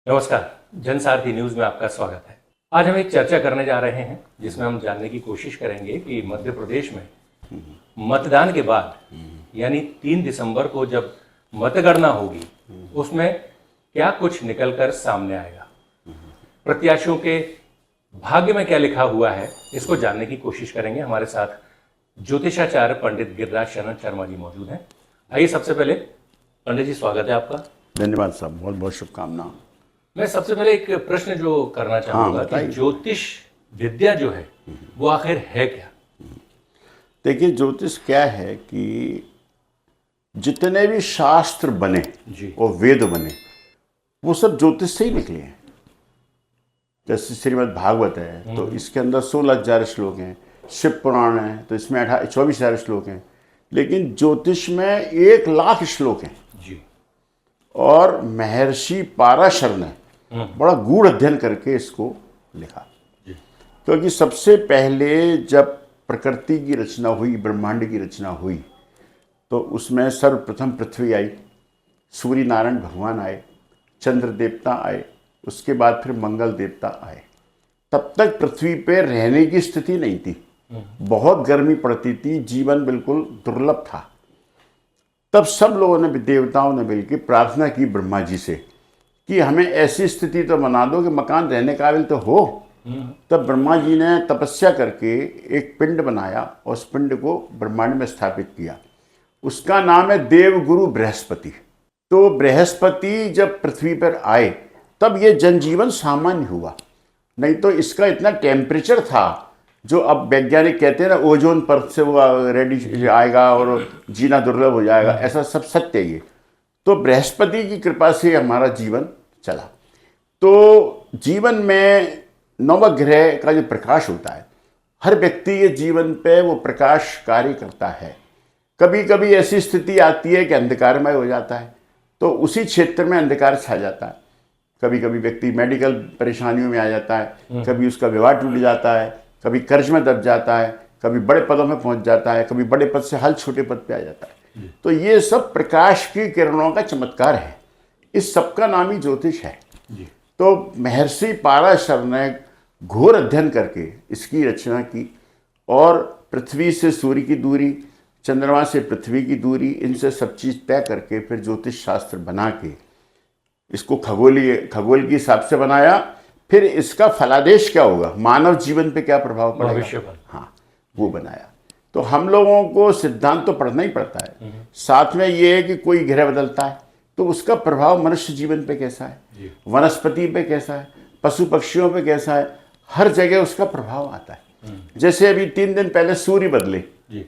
नमस्कार। जनसारथी न्यूज में आपका स्वागत है। आज हम एक चर्चा करने जा रहे हैं जिसमें हम जानने की कोशिश करेंगे कि मध्य प्रदेश में मतदान के बाद यानी 3 दिसंबर को जब मतगणना होगी उसमें क्या कुछ निकलकर सामने आएगा, प्रत्याशियों के भाग्य में क्या लिखा हुआ है, इसको जानने की कोशिश करेंगे। हमारे साथ ज्योतिषाचार्य पंडित गिरिराज शरण शर्मा जी मौजूद हैं। आइए, सबसे पहले पंडित जी, स्वागत है आपका। धन्यवाद साहब, बहुत बहुत शुभकामनाएं। मैं सबसे पहले एक प्रश्न जो करना चाहूंगा कि ज्योतिष विद्या जो है वो आखिर है क्या? देखिए, ज्योतिष क्या है कि जितने भी शास्त्र बने और वेद बने वो सब ज्योतिष से ही निकले हैं। जैसे श्रीमद् भागवत है तो इसके अंदर 16,000 श्लोक हैं, शिव पुराण है तो इसमें 24,000 श्लोक हैं, लेकिन ज्योतिष में 1,00,000 श्लोक हैं जी। और महर्षि पाराशर ने बड़ा गूढ़ अध्ययन करके इसको लिखा, क्योंकि सबसे पहले जब प्रकृति की रचना हुई, ब्रह्मांड की रचना हुई, तो उसमें सर्वप्रथम पृथ्वी आई, सूर्य नारायण भगवान आए, चंद्र देवता आए, उसके बाद फिर मंगल देवता आए। तब तक पृथ्वी पे रहने की स्थिति नहीं थी, बहुत गर्मी पड़ती थी, जीवन बिल्कुल दुर्लभ था। तब सब लोगों ने, देवताओं ने मिलकर प्रार्थना की ब्रह्मा जी से कि हमें ऐसी स्थिति तो बना दो कि मकान रहने काबिल तो हो। तब ब्रह्मा जी ने तपस्या करके एक पिंड बनाया और उस पिंड को ब्रह्मांड में स्थापित किया। उसका नाम है देवगुरु बृहस्पति। तो बृहस्पति जब पृथ्वी पर आए तब ये जनजीवन सामान्य हुआ, नहीं तो इसका इतना टेम्परेचर था जो अब वैज्ञानिक कहते हैं ना, ओजोन परत से वो रेडी आएगा और जीना दुर्लभ हो जाएगा, ऐसा सब सत्य है ये। तो बृहस्पति की कृपा से हमारा जीवन चला। तो जीवन में नवग्रह का जो प्रकाश होता है, हर व्यक्ति के जीवन पे वो प्रकाश कार्य करता है। कभी कभी ऐसी स्थिति आती है कि अंधकारमय हो जाता है, तो उसी क्षेत्र में अंधकार छा जाता है। कभी कभी व्यक्ति मेडिकल परेशानियों में आ जाता है, कभी उसका विवाह टूट जाता है, कभी कर्ज में दब जाता है, कभी बड़े पदों में पहुंच जाता है, कभी बड़े पद से हल छोटे पद पे आ जाता है। तो ये सब प्रकाश की किरणों का चमत्कार है, इस सब का नाम ही ज्योतिष है जी। तो महर्षि पाराशर ने घोर अध्ययन करके इसकी रचना की, और पृथ्वी से सूर्य की दूरी, चंद्रमा से पृथ्वी की दूरी, इनसे सब चीज़ तय करके फिर ज्योतिष शास्त्र बना के इसको खगोल के हिसाब से बनाया। फिर इसका फलादेश क्या होगा, मानव जीवन पे क्या प्रभाव पड़ेगा, हाँ, वो बनाया। तो हम लोगों को सिद्धांत तो पढ़ना ही पड़ता है, साथ में ये है कि कोई ग्रह बदलता है तो उसका प्रभाव मनुष्य जीवन पे कैसा है, वनस्पति पे कैसा है, पशु पक्षियों पे कैसा है, हर जगह उसका प्रभाव आता है। जैसे अभी 3 दिन पहले सूर्य बदले,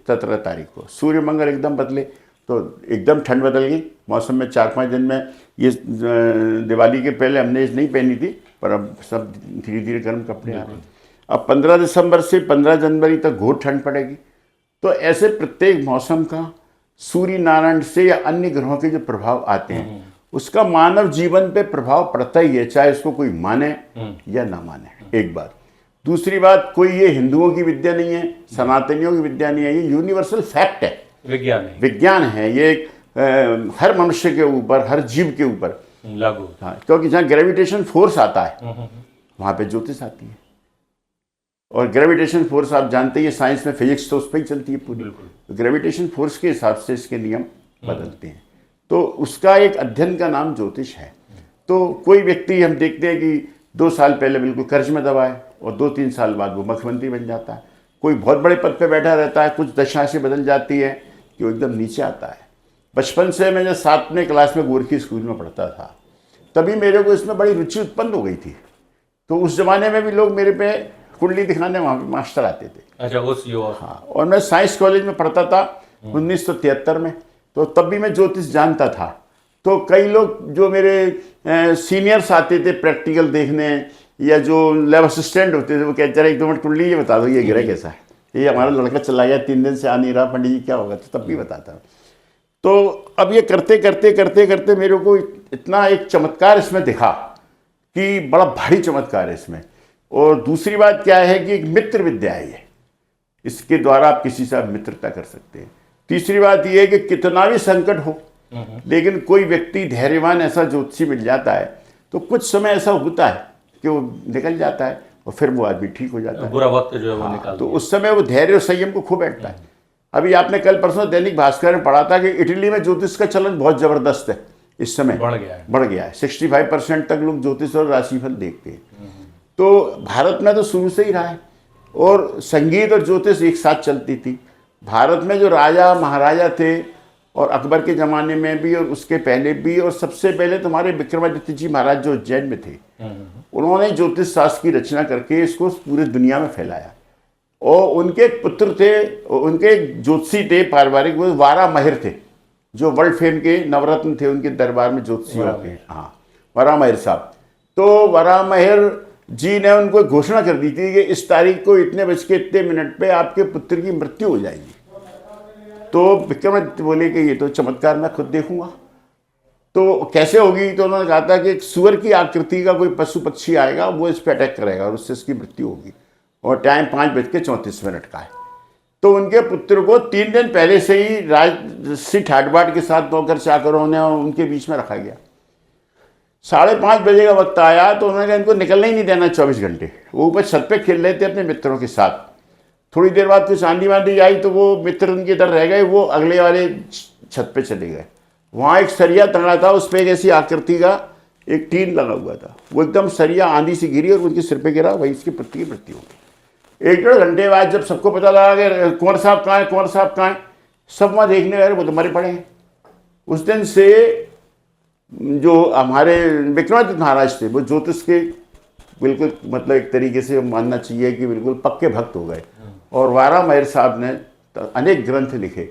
17 तारीख को सूर्य मंगल एकदम बदले, तो एकदम ठंड बदल गई मौसम में। 4-5 दिन में ये दिवाली के पहले हमने नहीं पहनी थी, पर अब सब धीरे धीरे गर्म कपड़े आ रहे हैं। अब 15 दिसंबर से 15 जनवरी तक घोर ठंड पड़ेगी। तो ऐसे प्रत्येक मौसम का सूर्य नारायण से या अन्य ग्रहों के जो प्रभाव आते हैं उसका मानव जीवन पे प्रभाव पड़ता ही है, चाहे उसको कोई माने या ना माने। एक बात। दूसरी बात, कोई ये हिंदुओं की विद्या नहीं है, सनातनियों की विद्या नहीं है, ये यूनिवर्सल फैक्ट है, विज्ञान है। ये हर मनुष्य के ऊपर, हर जीव के ऊपर लागू होता है, क्योंकि जहाँ ग्रेविटेशन फोर्स आता है वहाँ पे ज्योतिष आती है। और ग्रेविटेशन फोर्स आप जानते ही, साइंस में फिजिक्स तो उस पर ही चलती है पूरी। तो ग्रेविटेशन फोर्स के हिसाब से इसके नियम बदलते हैं, तो उसका एक अध्ययन का नाम ज्योतिष है। तो कोई व्यक्ति हम देखते हैं कि 2 साल पहले बिल्कुल कर्ज में दबा है और 2-3 साल बाद वो मुख्यमंत्री बन जाता है। कोई बहुत बड़े पद पे बैठा रहता है, कुछ दशा से बदल जाती है कि वो एकदम नीचे आता है। बचपन से मैं जब 7वीं क्लास में गोरखी स्कूल में पढ़ता था, तभी मेरे को इसमें बड़ी रुचि उत्पन्न हो गई थी। तो उस जमाने में भी लोग मेरे पे कुंडली दिखाने वहाँ पे मास्टर आते थे। अच्छा, उस युवा। हाँ, और मैं साइंस कॉलेज में पढ़ता था 1973 में, तो तब भी मैं ज्योतिष जानता था। तो कई लोग जो मेरे सीनियर्स आते थे प्रैक्टिकल देखने, या जो लैब असिस्टेंट होते थे, वो कहते रहे 1-2 मिनट कुंडली ये बता दो, ये ग्रह कैसा है, ये हमारा लड़का चला गया 3 दिन से आ नहीं रहा, पंडित जी क्या होगा, तो तब भी बताता। तो अब ये करते करते करते करते मेरे को इतना एक चमत्कार इसमें दिखा कि बड़ा भारी चमत्कार है इसमें। और दूसरी बात क्या है कि एक मित्र विद्या है ये, इसके द्वारा आप किसी से मित्रता कर सकते हैं। तीसरी बात यह है कि कितना भी संकट हो, लेकिन कोई व्यक्ति धैर्यवान ऐसा ज्योतिषी मिल जाता है तो कुछ समय ऐसा होता है कि वो निकल जाता है और फिर वो आदमी ठीक हो जाता है। बुरा वक्त जो है वो निकाल तो उस समय वो धैर्य और संयम को खो बैठता है। अभी आपने कल परसों दैनिक भास्कर में पढ़ा था कि इटली में ज्योतिष का चलन बहुत जबरदस्त है, इस समय बढ़ गया है। 65% तक लोग ज्योतिष और राशिफल देखते हैं। तो भारत में तो शुरू से ही रहा है, और संगीत और ज्योतिष एक साथ चलती थी। भारत में जो राजा महाराजा थे, और अकबर के ज़माने में भी और उसके पहले भी, और सबसे पहले तुम्हारे विक्रमादित्य जी महाराज जो उज्जैन में थे, उन्होंने ज्योतिष शास्त्र की रचना करके इसको पूरी दुनिया में फैलाया। और उनके पुत्र थे, उनके ज्योतिषी थे पारिवारिक, वो वारा महिर थे, जो वर्ल्ड फेम के नवरत्न थे उनके दरबार में ज्योतिषी होते हैं। हाँ, वारा महिर साहब। तो वारा महिर जी ने उनको घोषणा कर दी थी कि इस तारीख को इतने बज के इतने मिनट पे आपके पुत्र की मृत्यु हो जाएगी। तो विक्रमादित्य बोले कि ये तो चमत्कार मैं खुद देखूंगा। तो कैसे होगी? तो उन्होंने कहा था कि एक सुअर की आकृति का कोई पशु पक्षी आएगा, वो इस पर अटैक करेगा और उससे इसकी मृत्यु होगी, और टाइम 5:34 का है। तो उनके पुत्र को 3 दिन पहले से ही राजसी ठाट-बाट के साथ नौकर चाकरों ने उनके बीच में रखा गया। 5:30 बजे का वक्त आया तो उन्होंने कहा इनको निकलने ही नहीं देना 24 घंटे। वो ऊपर छत पे खेल रहे थे अपने मित्रों के साथ। थोड़ी देर बाद कुछ आंधी वांधी आई तो वो मित्र उनके इधर रह गए, वो अगले वाले छत पे चले गए। वहाँ एक सरिया तंगा था, उस पर एक ऐसी आकृति का एक टीन लगा हुआ था। वो एकदम सरिया आंधी से गिरी और उनके सिर पे गिरा, वही इसके पुत्र की मृत्यु हो गई। 1-1.5 घंटे बाद जब सबको पता लगा कि कुंवर साहब कहाँ है, कुंवर साहब कहाँ है, सब वहाँ देखने गए, वो तो मरे पड़े हैं। उस दिन से जो हमारे विक्रमादित्य महाराज थे, वो ज्योतिष के बिल्कुल मतलब एक तरीके से मानना चाहिए कि बिल्कुल पक्के भक्त हो गए। और वारा महिर साहब ने अनेक ग्रंथ लिखे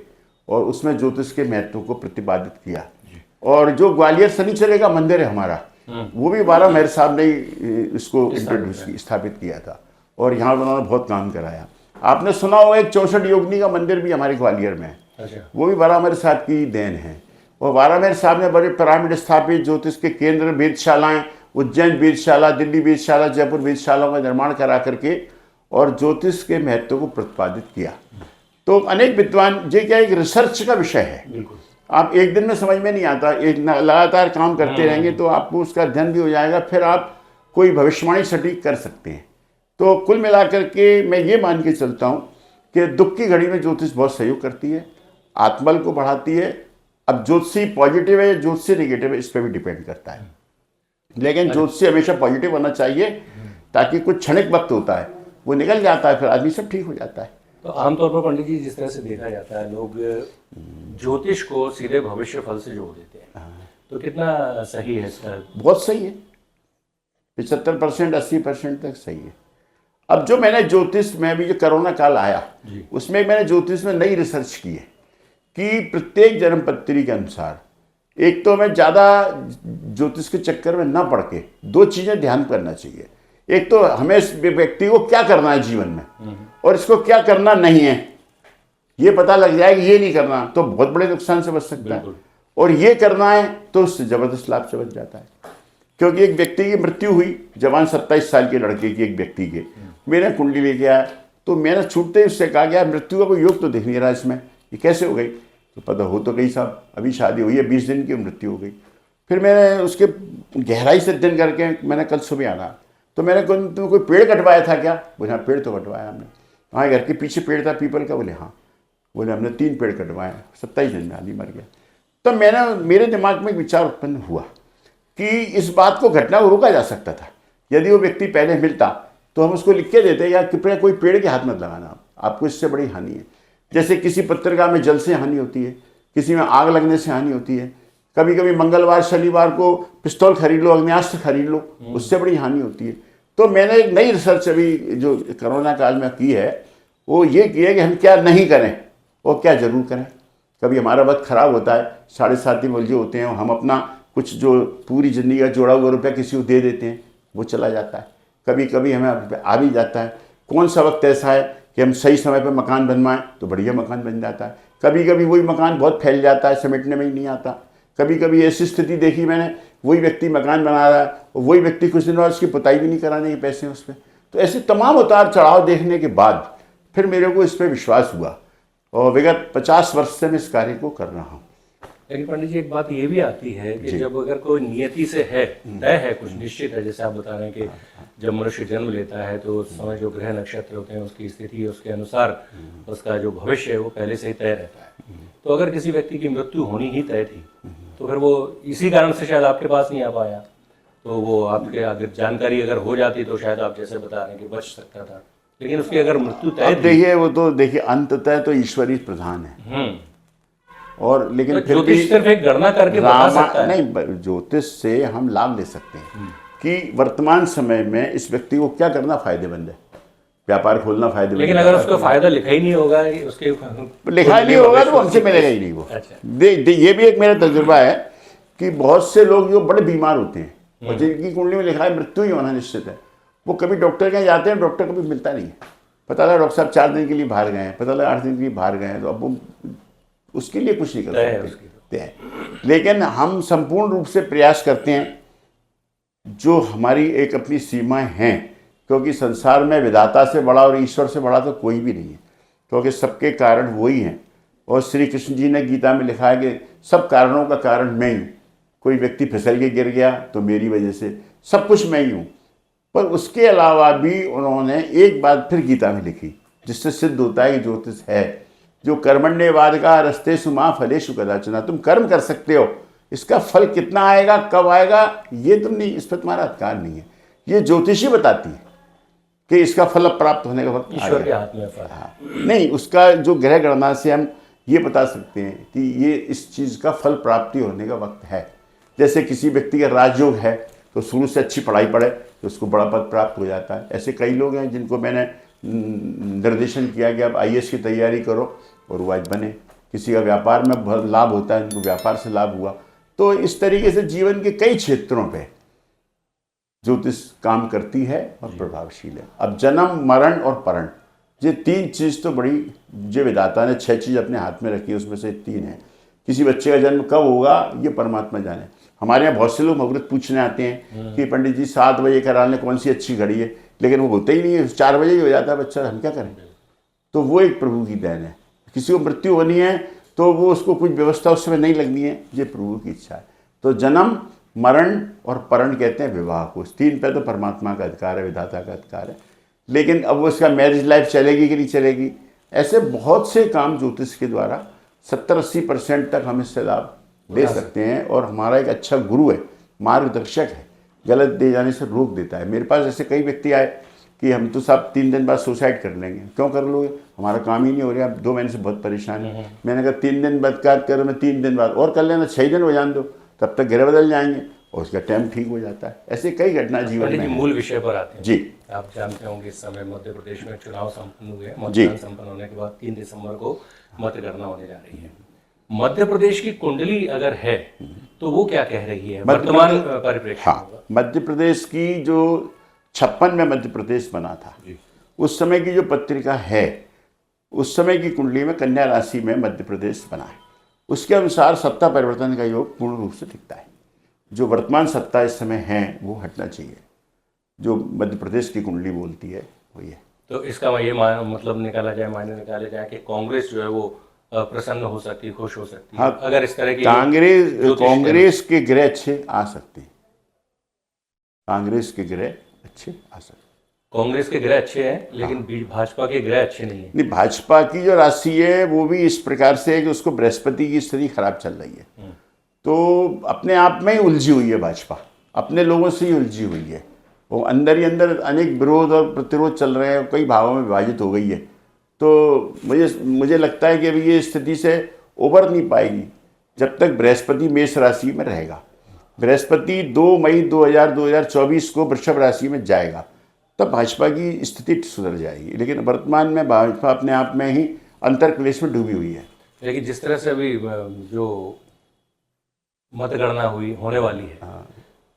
और उसमें ज्योतिष के महत्व को प्रतिपादित किया। और जो ग्वालियर शनिचर का मंदिर है हमारा, वो भी वारा महिर साहब ने इसको स्थापित किया था, और यहाँ उन्होंने बहुत काम कराया। आपने सुना होगा एक 64 योगिनी का मंदिर भी हमारे ग्वालियर में है, वो भी वारा महिर साहब की देन है। और वारा महिर साहब ने बड़े पिरामिड स्थापित, ज्योतिष के केंद्र, वेदशालाएं, उज्जैन वेदशाला, दिल्ली वेदशाला, जयपुर वेदशालाओं का निर्माण करा करके और ज्योतिष के महत्व को प्रतिपादित किया। तो अनेक विद्वान, ये क्या एक रिसर्च का विषय है, आप एक दिन में समझ में नहीं आता, एक लगातार काम करते रहेंगे तो आपको उसका अध्ययन भी हो जाएगा, फिर आप कोई भविष्यवाणी सटीक कर सकते हैं। तो कुल मिलाकर के मैं ये मान के चलता हूँ कि दुख की घड़ी में ज्योतिष बहुत सहयोग करती है, आत्मबल को बढ़ाती है। अब ज्योतिषी पॉजिटिव है, ज्योतिषी नेगेटिव है, इस पर भी डिपेंड करता है, लेकिन ज्योतिषी हमेशा पॉजिटिव होना चाहिए, ताकि कुछ क्षणिक वक्त होता है वो निकल जाता है, फिर आदमी सब ठीक हो जाता है। तो आमतौर पर पंडित जी जिस तरह से देखा जाता है, लोग ज्योतिष को सीधे भविष्य फल से जोड़ देते हैं, तो कितना सही है इसका? बहुत सही है, 75% 80% तक सही है। अब जो मैंने ज्योतिष में भी, जो कोरोना काल आया उसमें मैंने ज्योतिष में नई रिसर्च की है कि प्रत्येक जन्मपत्री के अनुसार, एक तो मैं ज़्यादा ज्योतिष के चक्कर में ना पड़ के 2 चीज़ें ध्यान करना चाहिए। एक तो हमें इस व्यक्ति को क्या करना है जीवन में, और इसको क्या करना नहीं है, ये पता लग जाए कि ये नहीं करना तो बहुत बड़े नुकसान से बच सकता है, और ये करना है तो उससे ज़बरदस्त लाभ से बच जाता है। क्योंकि एक व्यक्ति की मृत्यु हुई, जवान 27 साल के लड़के की, एक व्यक्ति के, मैंने कुंडली लेके आया तो मैंने छूटते ही उससे कहा गया मृत्यु का कोई योग तो दिख नहीं रहा इसमें, ये कैसे हो गई? तो पता हो तो गई साहब, अभी शादी हुई है, 20 दिन की मृत्यु हो गई। फिर मैंने उसके गहराई से अध्ययन करके मैंने कल सुबह आना, तो मैंने तुम कोई पेड़ कटवाया था क्या? बोले हाँ पेड़ तो कटवाया हमने। हाँ, घर के पीछे पेड़ था पीपल का? बोले हाँ। बोले हमने 3 पेड़ कटवाए, 27 दिन में आदमी मर गया। तो मेरे दिमाग में एक विचार उत्पन्न हुआ कि इस बात को, घटना को रोका जा सकता था। यदि वो व्यक्ति पहले मिलता तो हम उसको लिख के देते या कृपया कोई पेड़ के हाथ मत लगाना, आपको इससे बड़ी हानि है। जैसे किसी पत्रिका में जल से हानि होती है, किसी में आग लगने से हानि होती है, कभी कभी मंगलवार शनिवार को पिस्तौल खरीद लो, अग्न्यास्त्र खरीद लो, उससे बड़ी हानि होती है। तो मैंने एक नई रिसर्च अभी जो कोरोना काल में की है, वो ये की है कि हम क्या नहीं करें और क्या जरूर करें। कभी हमारा वक्त खराब होता है, 7.5 दिन उलझे होते हैं, हम अपना कुछ जो पूरी ज़िंदगी का जोड़ा हुआ रुपया किसी को दे देते हैं, वो चला जाता है। कभी कभी हमें आ भी जाता है। कौन सा वक्त ऐसा है कि हम सही समय पर मकान बनवाएं तो बढ़िया मकान बन जाता है। कभी कभी वही मकान बहुत फैल जाता है, समेटने में ही नहीं आता। कभी कभी ऐसी स्थिति देखी मैंने, वही व्यक्ति मकान बना रहा है और वही व्यक्ति कुछ दिन बाद उसकी पुताई भी नहीं कराने के पैसे उस पर। तो ऐसे तमाम उतार चढ़ाव देखने के बाद फिर मेरे को इस पर विश्वास हुआ और विगत 50 वर्ष से मैं इस कार्य को कर रहा हूँ। लेकिन पंडित जी एक बात ये भी आती है कि जब अगर कोई नियति से है, तय है, कुछ निश्चित है, जैसे आप बता रहे हैं कि जब मनुष्य जन्म लेता है तो उस समय जो ग्रह नक्षत्र होते हैं उसकी स्थिति उसके अनुसार उसका जो भविष्य है वो पहले से ही तय रहता है। तो अगर किसी व्यक्ति की मृत्यु होनी ही तय थी तो फिर वो इसी कारण से शायद आपके पास नहीं आ पाया, तो वो आपके अगर जानकारी अगर हो जाती तो शायद आप जैसे बता रहे हैं कि बच सकता था, लेकिन उसकी अगर मृत्यु तय थी। देखिए वो तो देखिए अंततः तो ईश्वरी प्रधान है। और लेकिन तो फिर भी ज्योतिष सिर्फ एक गणना करके बता सकता है। नहीं, ज्योतिष से हम लाभ ले सकते हैं कि वर्तमान समय में इस व्यक्ति को क्या करना फायदेमंद है, व्यापार खोलना फायदेमंद। लेकिन अगर उसको फायदा लिखा ही नहीं होगा, उसके लिखा ही नहीं होगा तो हमसे मिलेगा ही नहीं वो। अच्छा। ये भी एक मेरा तजुर्बा है कि बहुत से लोग जो बड़े बीमार होते हैं और जिनकी कुंडली में लिखा है मृत्यु ही होना निश्चित है, वो कभी डॉक्टर के यहाँ जाते हैं, डॉक्टर कभी मिलता नहीं है। पता लगा डॉक्टर साहब 4 दिन के लिए बाहर गए हैं, पता लगा 8 दिन के लिए बाहर गए हैं, तो अब वो उसके लिए कुछ नहीं कर सकते हैं। लेकिन हम संपूर्ण रूप से प्रयास करते हैं, जो हमारी एक अपनी सीमाएं हैं, क्योंकि संसार में विधाता से बड़ा और ईश्वर से बड़ा तो कोई भी नहीं है, क्योंकि सबके कारण वही हैं। और श्री कृष्ण जी ने गीता में लिखा है कि सब कारणों का कारण मैं ही हूँ। कोई व्यक्ति फिसल के गिर गया तो मेरी वजह से, सब कुछ मैं ही हूँ। पर उसके अलावा भी उन्होंने एक बात फिर गीता में लिखी, जिससे सिद्ध होता है कि ज्योतिष है, जो कर्मण्यवाद का रस्ते सुमा फलेशु कदाचना। तुम कर्म कर सकते हो, इसका फल कितना आएगा, कब आएगा, ये तुम नहीं, इस पर तुम्हारा अधिकार नहीं है। ये ज्योतिषी बताती है कि इसका फल अब प्राप्त होने का वक्त ईश्वर के हाथ में है। हाँ, नहीं, उसका जो ग्रह गणना से हम ये बता सकते हैं कि ये इस चीज़ का फल प्राप्ति होने का वक्त है। जैसे किसी व्यक्ति का राजयोग है तो शुरू से अच्छी पढ़ाई पढ़े तो उसको बड़ा पद प्राप्त हो जाता है। ऐसे कई लोग हैं जिनको मैंने निर्देशन किया कि आप IAS की तैयारी करो और वो आज बने। किसी का व्यापार में बहुत लाभ होता है, उनको व्यापार से लाभ हुआ। तो इस तरीके से जीवन के कई क्षेत्रों पे ज्योतिष काम करती है और प्रभावशील है। अब जन्म, मरण और परण, ये 3 चीज़ तो बड़ी, जो विधाता ने 6 चीज़ अपने हाथ में रखी है, उसमें से 3 है। किसी बच्चे का जन्म कब होगा ये परमात्मा जाने। हमारे यहाँ बहुत से लोग मुहूर्त पूछने आते हैं कि पंडित जी 7 बजे करा लें, कौन सी अच्छी घड़ी है, लेकिन वो होता ही नहीं है, 4 बजे ही हो जाता है बच्चा, हम क्या करें। तो वो एक प्रभु की देन है। किसी को मृत्यु होनी है तो वो उसको कुछ व्यवस्था उस समय नहीं लगनी है, ये प्रभु की इच्छा है। तो जन्म, मरण और परण कहते हैं विवाह को। 3 पे तो परमात्मा का अधिकार है, विधाता का अधिकार है। लेकिन अब वो इसका मैरिज लाइफ चलेगी कि नहीं चलेगी, ऐसे बहुत से काम ज्योतिष के द्वारा 70-80% तक हम इससे लाभ ले सकते हैं। और हमारा एक अच्छा गुरु है, मार्गदर्शक है, गलत दे जाने से रोक देता है। मेरे पास ऐसे कई व्यक्ति आए कि हम तो साहब 3 दिन बाद सुसाइड कर लेंगे। क्यों कर लोगे, हमारा काम ही नहीं हो रहा, 2 महीने से बहुत परेशान है। मैंने कहा 3 दिन बाद कर, मैं 3 दिन बाद और कर लेना, 6 दिन हो जान दो, तब तक ग्रह बदल जाएंगे और उसका टाइम ठीक हो जाता है। ऐसे कई घटना जीवन में। मूल विषय पर आते हैं जी। आप जानते होंगे इस समय मध्य प्रदेश में चुनाव संपन्न हुए। मतदान संपन्न होने के बाद 3 दिसंबर को मतगणना होने जा रही है। मध्य प्रदेश की कुंडली अगर है तो वो क्या कह रही है वर्तमान परिप्रेक्ष्य? हाँ, मध्य प्रदेश की जो 56 में मध्य प्रदेश बना था, उस समय की जो पत्रिका है, उस समय की कुंडली में कन्या राशि में मध्य प्रदेश बना है। उसके अनुसार सत्ता परिवर्तन का योग पूर्ण रूप से दिखता है। जो वर्तमान सत्ता इस समय है वो हटना चाहिए, जो मध्य प्रदेश की कुंडली बोलती है वही है। तो इसका ये मतलब निकाला जाए, मायने निकाले जाए कि कांग्रेस जो है वो प्रसन्न हो सकती है, खुश हो सकती है। हाँ, अगर इस तरह की कांग्रेस के ग्रह अच्छे आ सकते हैं, कांग्रेस के ग्रह अच्छे आ सकते हैं। कांग्रेस के ग्रह अच्छे हैं, लेकिन भाजपा के ग्रह अच्छे नहीं है। नहीं, भाजपा की जो राशि है वो भी इस प्रकार से है कि उसको बृहस्पति की स्थिति खराब चल रही है। तो अपने आप में ही उलझी हुई है भाजपा, अपने लोगों से ही उलझी हुई है। वो अंदर ही अंदर अनेक विरोध और प्रतिरोध चल रहे हैं, कई भागों में विभाजित हो गई है। तो मुझे लगता है कि अभी ये स्थिति से उबर नहीं पाएगी जब तक बृहस्पति मेष राशि में रहेगा। बृहस्पति 2 मई 2024 को वृषभ राशि में जाएगा, तब भाजपा की स्थिति सुधर जाएगी। लेकिन वर्तमान में भाजपा अपने आप में ही अंतर्क्लेश में डूबी हुई है। लेकिन जिस तरह से अभी जो मतगणना होने वाली है,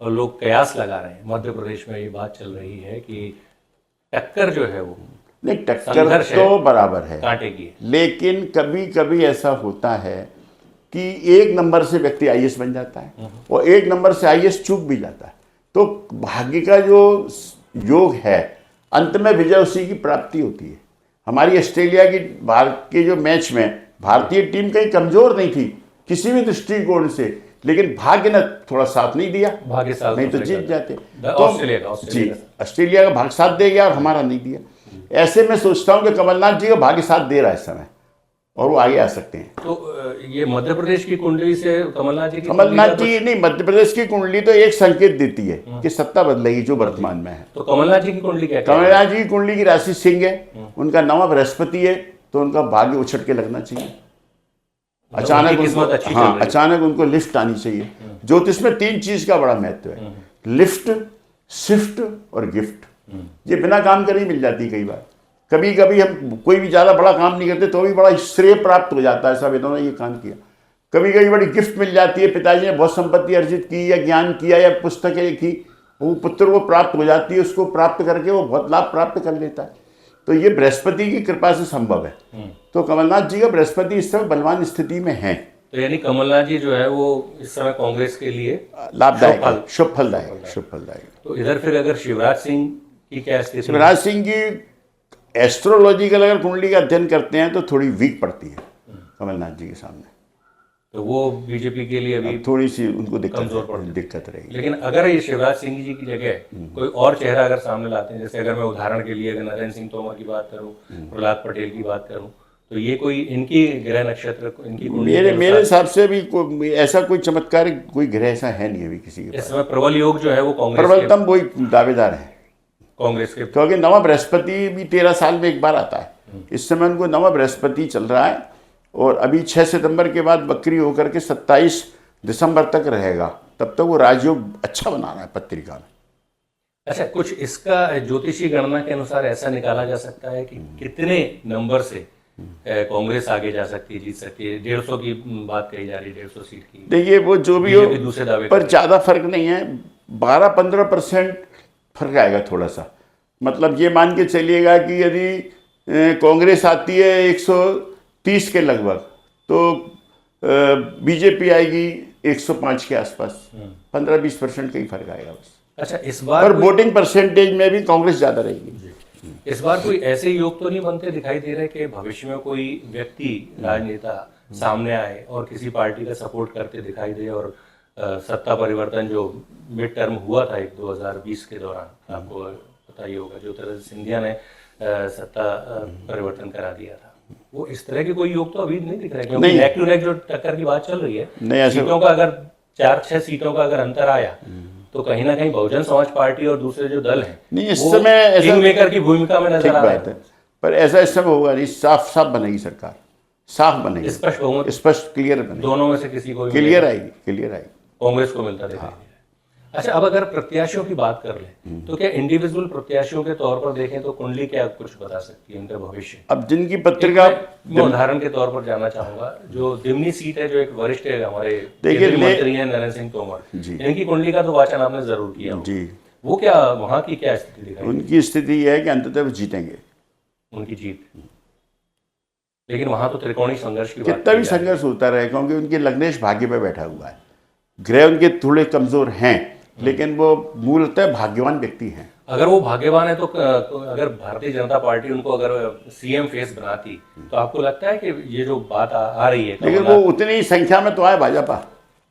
और लोग कयास लगा रहे हैं, मध्य प्रदेश में ये बात चल रही है कि टक्कर जो है वो नहीं, टक्कर तो बराबर है, कांटे की। लेकिन कभी कभी ऐसा होता है कि 1 नंबर से व्यक्ति IAS बन जाता है और 1 नंबर से IAS चूक भी जाता है। तो भाग्य का जो योग है, अंत में विजय उसी की प्राप्ति होती है। हमारी ऑस्ट्रेलिया की भारत के जो मैच में भारतीय टीम कहीं कमजोर नहीं थी, किसी भी दृष्टिकोण से, लेकिन भाग्य ने थोड़ा साथ नहीं दिया, भाग्य साथ नहीं तो जीत जाते। ऑस्ट्रेलिया जी, ऑस्ट्रेलिया का भाग्य साथ दे गया और हमारा नहीं दिया। ऐसे मैं सोचता हूं कि कमलनाथ जी का भाग्य साथ दे रहा है इस समय और वो आगे आ सकते हैं। तो ये मध्य प्रदेश की कुंडली से कमलनाथ जी नहीं, मध्य प्रदेश की कुंडली तो एक संकेत देती है कि सत्ता बदलेगी जो वर्तमान में है। तो कमलनाथ जी की कुंडली क्या है? कमलनाथ जी की कुंडली की राशि सिंह है, उनका नवा बृहस्पति है, तो उनका भाग्य उछट के लगना चाहिए। अचानक उनको लिफ्ट आनी चाहिए। ज्योतिष में 3 चीज का बड़ा महत्व है, लिफ्ट, शिफ्ट और गिफ्ट। ये बिना काम करे ही मिल जाती है। कई बार कभी कभी हम कोई भी ज्यादा बड़ा काम नहीं करते तो भी बड़ा श्रेय प्राप्त हो जाता है, सब इन्होंने ये काम किया। कभी कभी बड़ी गिफ्ट मिल जाती है, पिताजी ने बहुत संपत्ति अर्जित की या ज्ञान किया या पुस्तकें लिखी, वो पुत्र को प्राप्त हो जाती है, उसको प्राप्त करके वो बहुत लाभ प्राप्त कर लेता है। तो ये बृहस्पति की कृपा से संभव है। तो कमलनाथ जी का बृहस्पति इस समय बलवान स्थिति में है। तो यानी कमलनाथ जी जो है वो इस समय कांग्रेस के लिए लाभदायक, शुभ फलदायक। तो इधर फिर अगर शिवराज सिंह की क्या स्थिति? शिवराज सिंह की एस्ट्रोलॉजिकल अगर कुंडली का अध्ययन करते हैं तो थोड़ी वीक पड़ती है कमलनाथ जी के सामने। तो वो बीजेपी के लिए अभी थोड़ी सी उनको दिक्कत रहेगी। लेकिन अगर ये शिवराज सिंह जी की जगह कोई और चेहरा अगर सामने लाते हैं, जैसे अगर मैं उदाहरण के लिए अगर नरेंद्र सिंह तोमर की बात करूं, प्रहलाद पटेल की बात करूं, तो ये कोई इनकी ग्रह नक्षत्र इनकी मेरे हिसाब से भी ऐसा कोई चमत्कार कोई ग्रह ऐसा है नहीं अभी किसी के। इस समय प्रबल योग जो है वो कांग्रेस, प्रबलतम वही दावेदार है कांग्रेस के, क्योंकि नवा बृहस्पति भी 13 साल में एक बार आता है। इस समय उनको नवा बृहस्पति चल रहा है और अभी 6 सितंबर के बाद बकरी होकर के 27 दिसंबर तक रहेगा, तब तक वो राजयोग अच्छा बना रहा है पत्रिका में। अच्छा, कुछ इसका ज्योतिषी गणना के अनुसार ऐसा निकाला जा सकता है कि कितने नंबर से कांग्रेस आगे जा सकती है, जीत सकती है? 150 की बात कही जा रही है, 150 सीट की। देखिए वो जो भी हो, दूसरे दावे पर ज्यादा फर्क नहीं है, 12-15% फर्क आएगा थोड़ा सा। मतलब ये मान के चलिएगा कि यदि कांग्रेस आती है 130 के लगभग, तो बीजेपी आएगी 105 के आसपास, 15-20% का ही फर्क आएगा बस। अच्छा, इस बार वोटिंग परसेंटेज में भी कांग्रेस ज्यादा रहेगी। इस बार कोई ऐसे योग तो नहीं बनते दिखाई दे रहे कि भविष्य में कोई व्यक्ति, राजनेता सामने आए और किसी पार्टी का सपोर्ट करते दिखाई दे और सत्ता परिवर्तन जो मिड टर्म हुआ था 2020 के दौरान, आपको पता ही होगा, ज्योतिरादित्य सिंधिया ने सत्ता परिवर्तन करा दिया था, वो इस तरह के कोई योग तो अभी नहीं दिख रहे, क्योंकि नेक टू नेक जो टक्कर की बात चल रही है, सीटों का अगर 4-6 सीटों का अगर अंतर आया तो कहीं ना कहीं बहुजन समाज पार्टी और दूसरे जो दल हैं नहीं इस समय किंग मेकर की भूमिका में नजर आ रहा है। पर ऐसा इस समय होगा नहीं, साफ बनेगी सरकार, साफ बनेगी, स्पष्ट बहुमत, स्पष्ट क्लियर बनेगी, दोनों में से किसी को क्लियर आएगी, कांग्रेस को मिलता दिखाई दे रहा है। अच्छा, अब अगर प्रत्याशियों की बात कर लें तो क्या इंडिविजुअल प्रत्याशियों के तौर पर देखें तो कुंडली क्या कुछ बता सकती है उनका भविष्य? अब जिनकी पत्रिका, मैं उदाहरण के तौर पर जानना चाहूंगा, जो दिमनी सीट है, जो एक वरिष्ठ है हमारे केंद्रीय मंत्री हैं नरेंद्र सिंह तोमर, इनकी कुंडली का तो वाचन आपने जरूर किया जी, वो क्या वहां की क्या स्थिति दिखाई? उनकी स्थिति यह है कि अंततः वो जीतेंगे, उनकी जीत, लेकिन वहां तो त्रिकोणीय संघर्ष की कितना भी संघर्ष होता रहे, क्योंकि उनके लग्नेश भाग्य पे बैठा हुआ है, ग्रह उनके थोड़े कमजोर हैं, लेकिन वो मूलतः भाग्यवान व्यक्ति हैं। अगर वो भाग्यवान है तो अगर भारतीय जनता पार्टी उनको अगर सीएम फेस बनाती तो आपको लगता है कि ये जो बात आ रही है, लेकिन वो उतनी ही संख्या में तो आए भाजपा,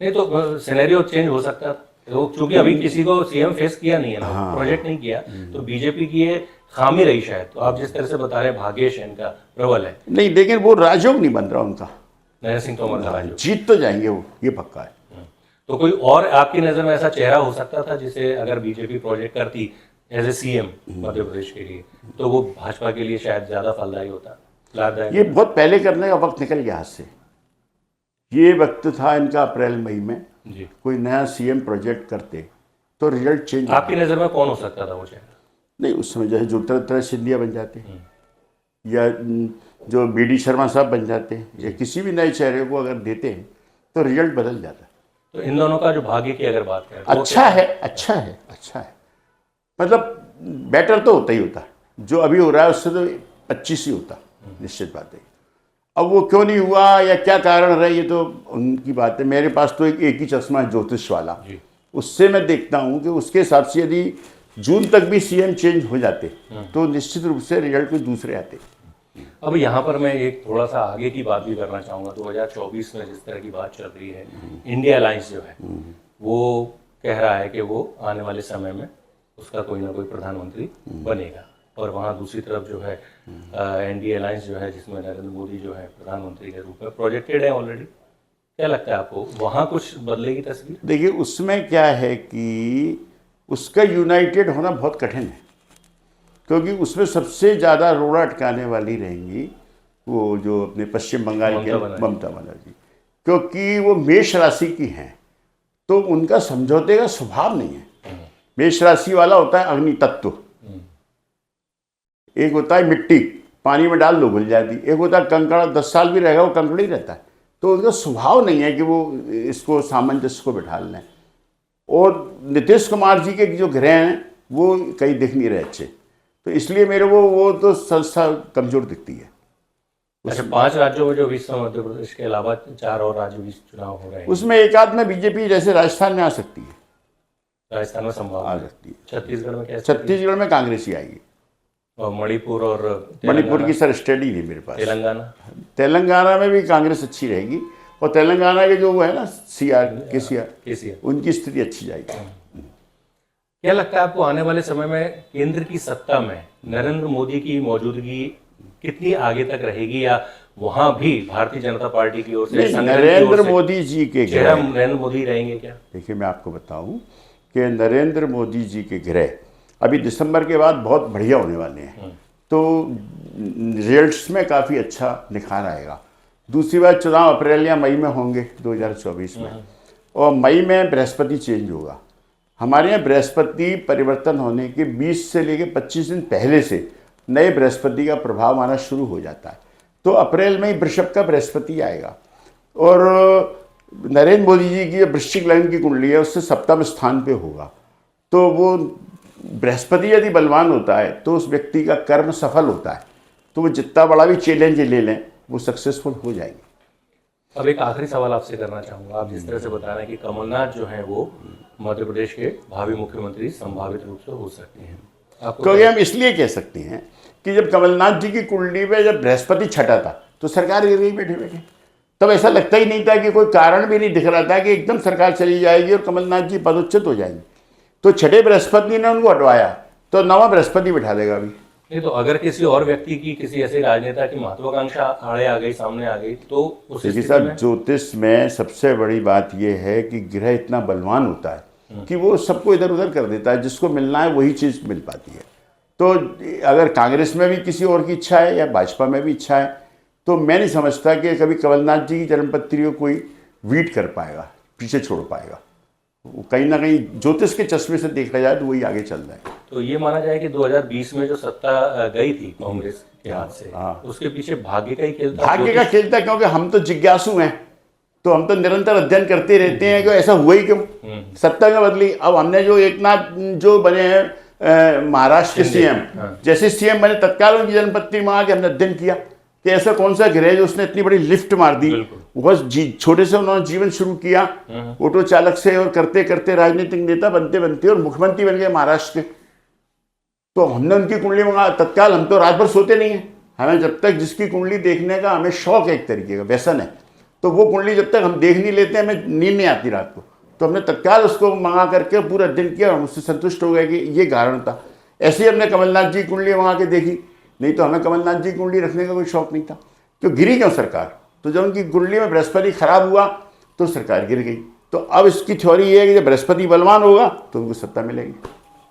नहीं तो सिनेरियो चेंज हो सकता था, क्योंकि अभी किसी को सीएम फेस किया नहीं है ना, प्रोजेक्ट नहीं किया, तो बीजेपी की ये खामी रही शायद। तो आप जिस तरह से बता रहे हैं भाग्येश इनका प्रबल है, नहीं लेकिन वो राजयोग नहीं बन रहा उनका, नरेंद्र सिंह तोमर का राजयोग, जीत तो जाएंगे वो, ये पक्का है। तो कोई और आपकी नजर में ऐसा चेहरा हो सकता था जिसे अगर बीजेपी प्रोजेक्ट करती as a CM Madhya Pradesh के लिए तो वो भाजपा के लिए शायद ज्यादा फलदायी होता, लाभदायक? ये बहुत पहले करने का वक्त निकल गया हाथ से, ये वक्त था इनका अप्रैल मई में जी, कोई नया सीएम प्रोजेक्ट करते तो रिजल्ट चेंज। आपकी नजर में कौन हो सकता था वो चेहरा? नहीं उस समय जो है ज्योतिरादित्य सिंधिया बन जाते या जो बीडी शर्मा साहब बन जाते या किसी भी नए चेहरे को अगर देते हैं तो रिजल्ट बदल जाता। तो इन दोनों का जो भाग्य की अगर बात करें तो अच्छा है, मतलब बेटर तो होता ही होता, जो अभी हो रहा है उससे तो 25 ही होता, निश्चित बात है। अब वो क्यों नहीं हुआ या क्या कारण रहा ये तो उनकी बात है। मेरे पास तो एक ही चश्मा है ज्योतिष वाला, उससे मैं देखता हूँ कि उसके हिसाब से यदि जून तक भी सीएम चेंज हो जाते तो निश्चित रूप से रिजल्ट कुछ दूसरे आते। अब यहाँ पर मैं एक थोड़ा सा आगे की बात भी करना चाहूँगा। 2024 में जिस तरह की बात चल रही है, इंडिया अलायंस जो है वो कह रहा है कि वो आने वाले समय में उसका कोई ना कोई प्रधानमंत्री बनेगा, और वहाँ दूसरी तरफ जो है एनडीए अलायंस जो है जिसमें नरेंद्र मोदी जो है प्रधानमंत्री के रूप में प्रोजेक्टेड है ऑलरेडी। क्या लगता है आपको, वहाँ कुछ बदलेगी तस्वीर? देखिए, उसमें क्या है कि उसका यूनाइटेड होना बहुत कठिन है, क्योंकि उसमें सबसे ज़्यादा रोड़ा अटकाने वाली रहेंगी वो जो अपने पश्चिम बंगाल के ममता बनर्जी, क्योंकि वो मेष राशि की हैं, तो उनका समझौते का स्वभाव नहीं है। मेष राशि वाला होता है अग्नि तत्व, एक होता है मिट्टी, पानी में डाल दो घुल जाती, एक होता है कंकड़, 10 साल भी रहेगा वो कंकड़ ही रहता है। तो उनका स्वभाव नहीं है कि वो इसको सामंजस्य को बिठा लें। और नीतीश कुमार जी के जो ग्रह हैं वो कहीं दिख नहीं रहे अच्छे, तो इसलिए मेरे वो तो संस्था कमजोर दिखती है। अच्छा, 5 राज्यों में जो 20 मध्य प्रदेश के अलावा 4 और राज्यों में चुनाव हो रहे हैं, उसमें एक आध में बीजेपी जैसे राजस्थान में आ सकती है, राजस्थान में संभावना आ सकती है। छत्तीसगढ़ में कैसे? छत्तीसगढ़ में कांग्रेस ही आएगी, और मणिपुर और मणिपुर की सर स्टडी नहीं मेरे पास। तेलंगाना में भी कांग्रेस अच्छी रहेगी, और तेलंगाना के जो वो है ना केसीआर, उनकी स्थिति अच्छी जाएगी। क्या लगता है आपको, आने वाले समय में केंद्र की सत्ता में नरेंद्र मोदी की मौजूदगी कितनी आगे तक रहेगी, या वहां भी भारतीय जनता पार्टी की ओर से नरेंद्र मोदी जी के ग्रह नरेंद्र मोदी रहेंगे क्या? देखिए, मैं आपको बताऊं कि नरेंद्र मोदी जी के ग्रह अभी दिसंबर के बाद बहुत बढ़िया होने वाले हैं, तो रिजल्ट्स में काफ़ी अच्छा निखार आएगा। दूसरी बात, चुनाव अप्रैल या मई में होंगे 2024 में, और मई में बृहस्पति चेंज होगा। हमारे यहाँ बृहस्पति परिवर्तन होने के 20 से लेकर 25 दिन पहले से नए बृहस्पति का प्रभाव आना शुरू हो जाता है, तो अप्रैल में ही वृषभ का बृहस्पति आएगा। और नरेंद्र मोदी जी की जो वृश्चिक लग्न की कुंडली है उससे 7वें स्थान पे होगा, तो वो बृहस्पति यदि बलवान होता है तो उस व्यक्ति का कर्म सफल होता है, तो वो जितना बड़ा भी चैलेंज ले लें वो सक्सेसफुल हो जाएंगे। अब एक आखिरी सवाल आपसे करना चाहूँगा। आप जिस तरह से बता रहे हैं कि कमलनाथ जो है वो मध्य प्रदेश के भावी मुख्यमंत्री संभावित रूप से हो सकते हैं, क्योंकि हम इसलिए कह सकते हैं कि जब कमलनाथ जी की कुंडली में जब बृहस्पति छठा था तो सरकार गिर गई बैठे बैठे, तब ऐसा लगता ही नहीं था कि कोई कारण भी नहीं दिख रहा था कि एकदम सरकार चली जाएगी और कमलनाथ जी पदोच्युत हो जाएंगे। तो छठे बृहस्पति ने उनको हटवाया, तो 9वां बृहस्पति बिठा देगा अभी। नहीं तो अगर किसी और व्यक्ति की, किसी ऐसे राजनेता की महत्वाकांक्षा आड़े आ गई, सामने आ गई, तो उस स्थिति में ज्योतिष में सबसे बड़ी बात यह है कि ग्रह इतना बलवान होता है कि वो सबको इधर उधर कर देता है, जिसको मिलना है वही चीज मिल पाती है। तो अगर कांग्रेस में भी किसी और की इच्छा है या भाजपा में भी इच्छा है, तो मैं नहीं समझता कि कभी कमलनाथ जी की जन्मपत्री को कोई वीट कर पाएगा, पीछे छोड़ पाएगा। कहीं ना कहीं ज्योतिष के चश्मे से देखा जाए तो वही आगे चल रहा है। तो ये माना जाए कि 2020 में जो सत्ता गई थी कांग्रेस के हाथ से, उसके पीछे भाग्य का ही खेल था। भाग्य का खेल था, क्योंकि हम तो जिज्ञासु हैं, तो हम तो निरंतर अध्ययन करते रहते हैं कि ऐसा हुआ ही क्यों, सत्ता का बदली। अब हमने जो एकनाथ जो बने हैं महाराष्ट्र के सीएम, जैसे सीएम बने तत्काल उनकी जन्मपत्री में आके हमने अध्ययन किया कि ऐसा कौन सा ग्रह है जो उसने इतनी बड़ी लिफ्ट मार दी। बस छोटे से उन्होंने जीवन शुरू किया ऑटो चालक से, और करते करते राजनीतिक नेता बनते बनते और मुख्यमंत्री बन गए महाराष्ट्र के। तो हमने उनकी कुंडली मंगा तत्काल, हम तो रात भर सोते नहीं है, हमें जब तक जिसकी कुंडली देखने का हमें शौक है, एक तरीके का व्यसन है, तो वो कुंडली जब तक हम देख नहीं लेते हमें नींद नहीं आती रात को, तो हमने तत्काल उसको मंगा करके पूरा अध्ययन किया और मुझसे संतुष्ट हो गए कि ये कारण था। ऐसे ही हमने कमलनाथ जी की कुंडली मंगा के देखी, नहीं तो हमें कमलनाथ जी की कुंडली रखने का कोई शौक नहीं था। क्यों गिरी क्यों सरकार, तो जब उनकी कुंडली में बृहस्पति खराब हुआ तो सरकार गिर गई। तो अब इसकी थ्योरी ये है कि जब बृहस्पति बलवान होगा तो उनको सत्ता मिलेगी,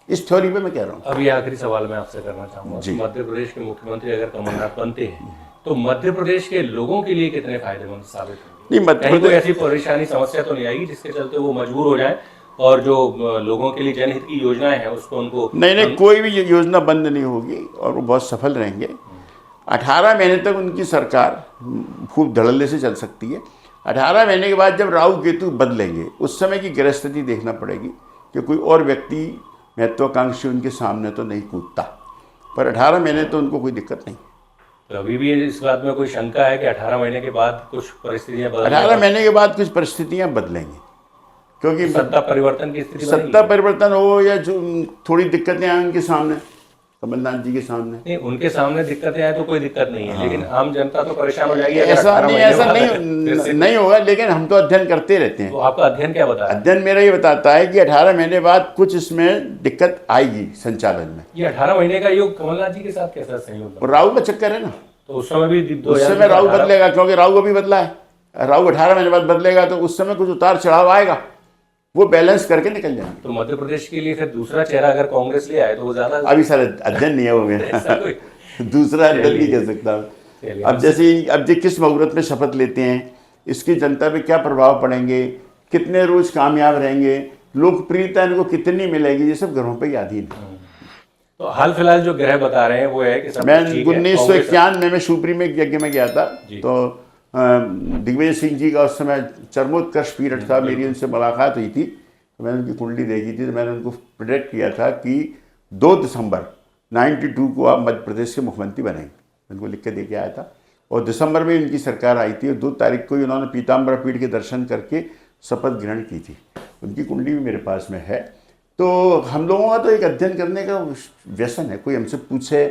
इस थ्योरी पे मैं कह रहा हूँ। अब ये आखिरी सवाल मैं आपसे करना चाहूँगा, मध्य प्रदेश के मुख्यमंत्री अगर कमलनाथ बनते हैं तो मध्य प्रदेश के लोगों के लिए कितने फायदेमंद साबित होंगे? नहीं, मध्य कोई ऐसी परेशानी समस्या तो नहीं आएगी जिसके चलते वो मजबूर हो जाए और जो लोगों के लिए जनहित की योजनाएं हैं उसको उनको नहीं, कोई भी योजना बंद नहीं होगी और वो बहुत सफल रहेंगे। 18 महीने तक उनकी सरकार खूब धड़ल्ले से चल सकती है। 18 महीने के बाद जब राहु केतु बदलेंगे उस समय की ग्रह स्थिति देखना पड़ेगी कि कोई और व्यक्ति महत्वाकांक्षी उनके सामने तो नहीं कूदता, पर 18 महीने तो उनको कोई दिक्कत नहीं। तो अभी भी इस बात में कोई शंका है कि 18 महीने के बाद कुछ परिस्थितियां बदलेंगी? 18 महीने के बाद कुछ परिस्थितियां बदलेंगी, क्योंकि सत्ता परिवर्तन की स्थिति, सत्ता परिवर्तन हो या जो थोड़ी दिक्कतें आए उनके सामने, कमलनाथ जी के सामने। नहीं, उनके सामने दिक्कतें आए तो कोई दिक्कत नहीं है, लेकिन आम जनता तो परेशान हो जाएगी। अगर ऐसा 18 नहीं, महीने ऐसा बाद नहीं फिर से नहीं होगा, लेकिन हम तो अध्ययन करते रहते हैं। तो आपका अध्ययन क्या बता रहा है? अध्ययन मेरा ये बताता है कि 18 महीने बाद कुछ इसमें दिक्कत आएगी संचालन में। ये 18 महीने का योग कमलनाथ जी के साथ कैसा संयोग और राहु का चक्कर है ना, तो उस समय भी उस समय राहु बदलेगा, क्योंकि राहु अभी बदला है। राहु 18 महीने बाद बदलेगा तो उस समय कुछ उतार चढ़ाव आएगा, वो बैलेंस करके निकल जाएंगे। तो मध्य प्रदेश के लिए फिर दूसरा चेहरा अगर कांग्रेस ले आए तो वो ज्यादा अभी सर अध्ययन नहीं है वो मेरा दूसरा अध्ययन नहीं कह सकता। अब जैसे अब जो किस मुहूर्त में शपथ लेते हैं, इसकी जनता पे क्या प्रभाव पड़ेंगे, कितने रोज कामयाब रहेंगे, लोकप्रियता इनको कितनी मिलेगी, ये सब ग्रहों पे ही अधीन है। तो हाल फिलहाल जो ग्रह बता रहे हैं वो है कि सब मैं ठीक है। 1991 में शिवपुरी में एक यज्ञ में गया था, तो दिग्विजय सिंह जी का उस समय चरमोत्कर्ष पीरियड था, मेरी उनसे मुलाकात हुई थी, तो मैंने उनकी कुंडली देखी थी, तो मैंने उनको प्रेडिक्ट किया था कि 2 दिसंबर 92 को आप मध्य प्रदेश के मुख्यमंत्री बनेंगे, उनको लिख के दे के आया था। और दिसंबर में उनकी सरकार आई थी और 2 तारीख को ही उन्होंने पीताम्बर पीठ के दर्शन करके शपथ ग्रहण की थी। उनकी कुंडली भी मेरे पास में है। तो हम लोगों का तो एक अध्ययन करने का व्यसन है, कोई हमसे पूछे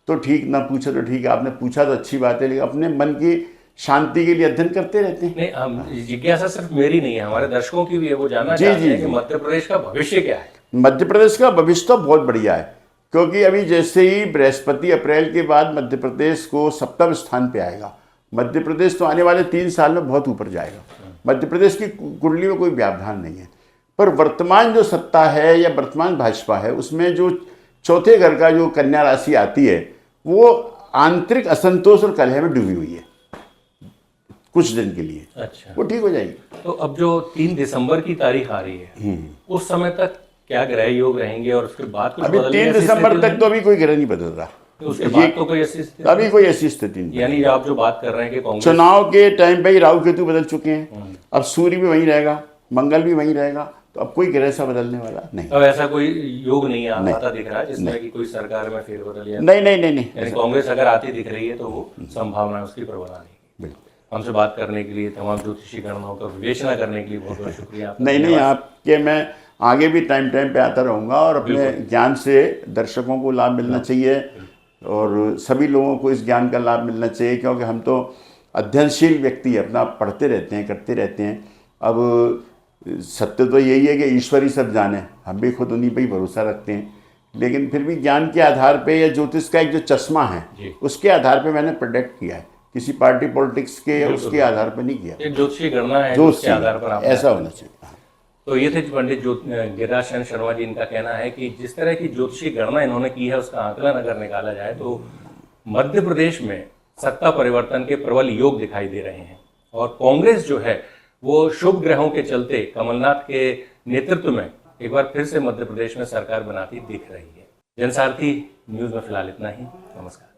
तो ठीक, ना पूछे तो ठीक, आपने पूछा तो अच्छी बात है, लेकिन अपने मन की शांति के लिए अध्ययन करते रहते हैं। नहीं, हम जिज्ञासा सिर्फ मेरी नहीं है, हमारे दर्शकों की भी है, वो जानना चाहते हैं कि मध्य प्रदेश का भविष्य क्या है। मध्य प्रदेश का भविष्य तो बहुत बढ़िया है, क्योंकि अभी जैसे ही बृहस्पति अप्रैल के बाद मध्य प्रदेश को 7वें स्थान पे आएगा, मध्य प्रदेश तो आने वाले 3 साल में बहुत ऊपर जाएगा। मध्य प्रदेश की कुंडली में कोई व्यवधान नहीं है, पर वर्तमान जो सत्ता है या वर्तमान भाजपा है, उसमें जो चौथे घर का जो कन्या राशि आती है, वो आंतरिक असंतोष और कलह में डूबी हुई है कुछ दिन के लिए। अच्छा, वो ठीक हो जाएगी। तो अब जो 3 दिसंबर की तारीख आ रही है, उस समय तक क्या ग्रह योग रहेंगे और उसके बाद कुछ अभी 3 दिसंबर तक तो अभी कोई ग्रह नहीं बदल रहा, तो उसके बाद तो कोई ऐसी स्थिति, अभी कोई ऐसी स्थिति नहीं। यानी आप जो बात कर रहे हैं कि कांग्रेस चुनाव के टाइम पे ही राहु केतु बदल चुके हैं, अब सूर्य भी वहीं रहेगा, मंगल भी वहीं रहेगा, तो अब कोई ग्रह सा बदलने वाला नहीं। अब ऐसा कोई योग नहीं आता दिख रहा है जिसमें कि कोई सरकार में फेरबदल या नहीं। यानी कांग्रेस अगर आती दिख रही है तो वो संभावना उसकी प्रबल नहीं। बिल्कुल। हमसे बात करने के लिए, तमाम ज्योतिषी गणनाओं का विवेचना करने के लिए बहुत बहुत शुक्रिया। नहीं, आपके मैं आगे भी टाइम पे आता रहूँगा, और अपने ज्ञान से दर्शकों को लाभ मिलना चाहिए और सभी लोगों को इस ज्ञान का लाभ मिलना चाहिए, क्योंकि हम तो अध्ययनशील व्यक्ति अपना पढ़ते रहते हैं, करते रहते हैं। अब सत्य तो यही है कि ईश्वर ही सब जाने, हम भी खुद उन्हीं पर ही भरोसा रखते हैं, लेकिन फिर भी ज्ञान के आधार पे या ज्योतिष का एक जो चश्मा है उसके आधार पे मैंने प्रोडक्ट किया है, किसी पार्टी पॉलिटिक्स के उसके आधार पर नहीं किया। एक ज्योतिषी गणना है, उसके आधार पर ऐसा होना चाहिए। तो ये थे पंडित गिरिराज चंद्र शर्मा जी। इनका कहना है कि जिस तरह की ज्योतिषी गणना इन्होंने की है उसका आकलन अगर निकाला जाए तो मध्य प्रदेश में सत्ता परिवर्तन के प्रबल योग दिखाई दे रहे हैं, और कांग्रेस जो है वो शुभ ग्रहों के चलते कमलनाथ के नेतृत्व में एक बार फिर से मध्य प्रदेश में सरकार बनाती दिख रही है। जनसारथी न्यूज में फिलहाल इतना ही। नमस्कार।